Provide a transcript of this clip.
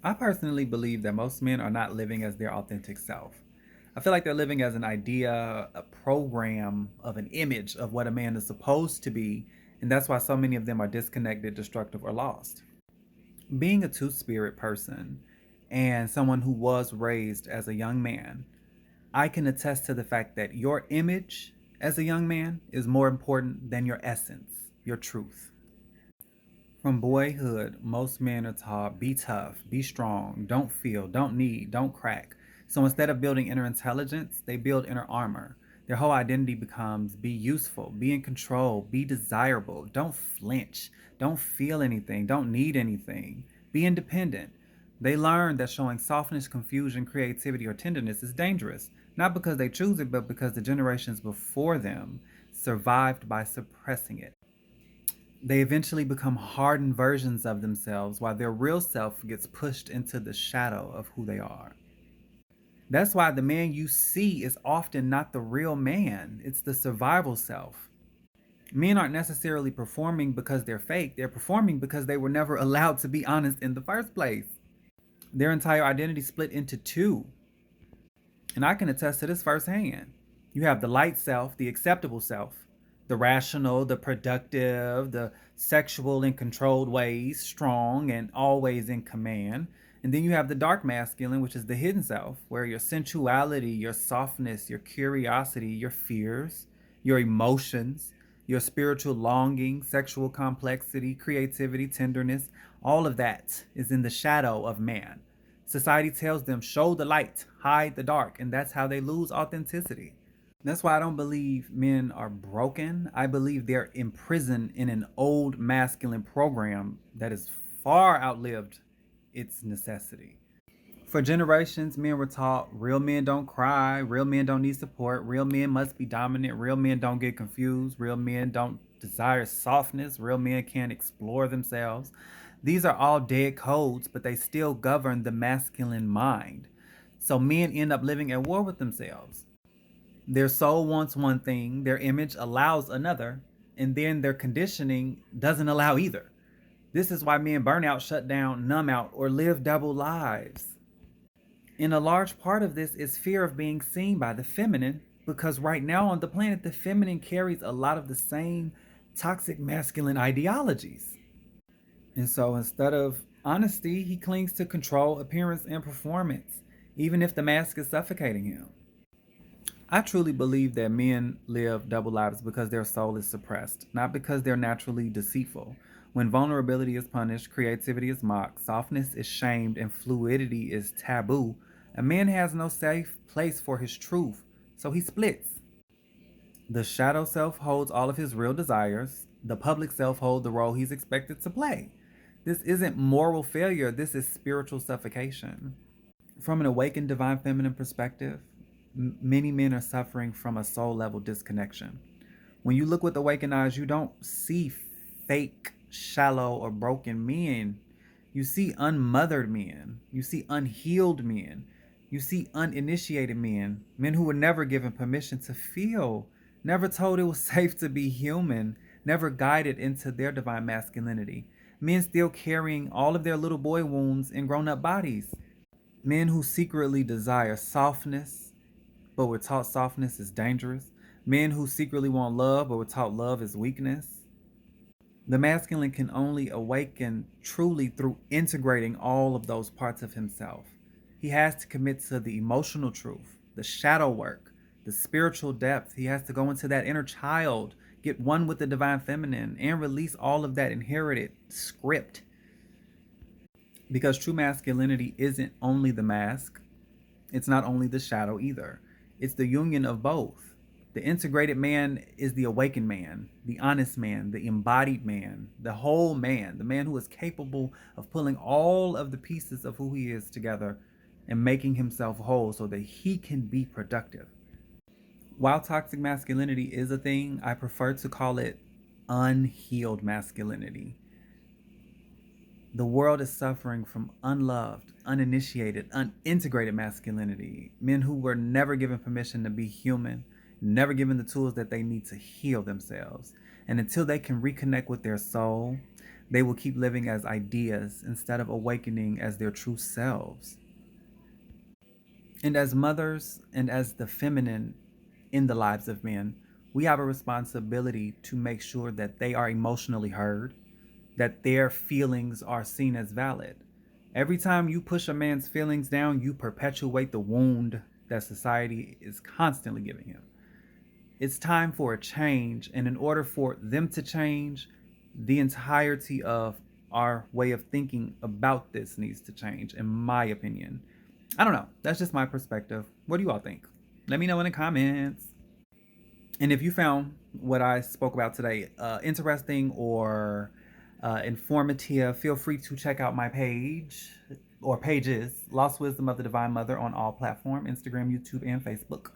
I personally believe that most men are not living as their authentic self. I feel like they're living as an idea, a program of an image of what a man is supposed to be, and that's why so many of them are disconnected, destructive, or lost. Being a two spirit person and someone who was raised as a young man, I can attest to the fact that your image as a young man is more important than your essence, your truth. From boyhood, most men are taught be tough, be strong, don't feel, don't need, don't crack. So instead of building inner intelligence, they build inner armor. Their whole identity becomes be useful, be in control, be desirable, don't flinch, don't feel anything, don't need anything, be independent. They learn that showing softness, confusion, creativity, or tenderness is dangerous, not because they choose it, but because the generations before them survived by suppressing it. They eventually become hardened versions of themselves while their real self gets pushed into the shadow of who they are. That's why the man you see is often not the real man, it's the survival self. Men aren't necessarily performing because they're fake, they're performing because they were never allowed to be honest in the first place. Their entire identity split into two. And I can attest to this firsthand. You have the light self, the acceptable self, the rational, the productive, the sexual in controlled ways, strong and always in command. And then you have the dark masculine, which is the hidden self, where your sensuality, your softness, your curiosity, your fears, your emotions, your spiritual longing, sexual complexity, creativity, tenderness, all of that is in the shadow of man. Society tells them show the light, hide the dark, and that's how they lose authenticity. That's why I don't believe men are broken. I believe they're imprisoned in an old masculine program that has far outlived its necessity. For generations, men were taught real men don't cry, real men don't need support, real men must be dominant, real men don't get confused, real men don't desire softness, real men can't explore themselves. These are all dead codes, but they still govern the masculine mind. So men end up living at war with themselves. Their soul wants one thing, their image allows another, and then their conditioning doesn't allow either. This is why men burn out, shut down, numb out, or live double lives. And a large part of this is fear of being seen by the feminine, because right now on the planet, the feminine carries a lot of the same toxic masculine ideologies. And so instead of honesty, he clings to control, appearance, and performance, even if the mask is suffocating him. I truly believe that men live double lives because their soul is suppressed, not because they're naturally deceitful. When vulnerability is punished, creativity is mocked, softness is shamed, and fluidity is taboo, a man has no safe place for his truth, so he splits. The shadow self holds all of his real desires, the public self holds the role he's expected to play. This isn't moral failure, this is spiritual suffocation. From an awakened divine feminine perspective, many men are suffering from a soul level disconnection. When you look with awakened eyes, you don't see fake, shallow, or broken men. You see unmothered men. You see unhealed men. You see uninitiated men. Men who were never given permission to feel, never told it was safe to be human, never guided into their divine masculinity. Men still carrying all of their little boy wounds in grown up bodies. Men who secretly desire softness, but were taught softness is dangerous. Men who secretly want love, but were taught love is weakness. The masculine can only awaken truly through integrating all of those parts of himself. He has to commit to the emotional truth, the shadow work, the spiritual depth. He has to go into that inner child, get one with the divine feminine, and release all of that inherited script. Because true masculinity isn't only the mask, it's not only the shadow either. It's the union of both. The integrated man is the awakened man, the honest man, the embodied man, the whole man, the man who is capable of pulling all of the pieces of who he is together and making himself whole so that he can be productive. While toxic masculinity is a thing, I prefer to call it unhealed masculinity. The world is suffering from unloved, uninitiated, unintegrated masculinity. Men who were never given permission to be human, never given the tools that they need to heal themselves. And until they can reconnect with their soul, They will keep living as ideas instead of awakening as their true selves. And as mothers and as the feminine in the lives of men, we have a responsibility to make sure that they are emotionally heard, that their feelings are seen as valid. Every time you push a man's feelings down, you perpetuate the wound that society is constantly giving him. It's time for a change, and in order for them to change, the entirety of our way of thinking about this needs to change, in my opinion. I don't know. That's just my perspective. What do you all think? Let me know in the comments. And if you found what I spoke about today interesting or informative, feel free to check out my page or pages, Lost Wisdom of the Divine Mother, on all platforms, Instagram, YouTube, and Facebook.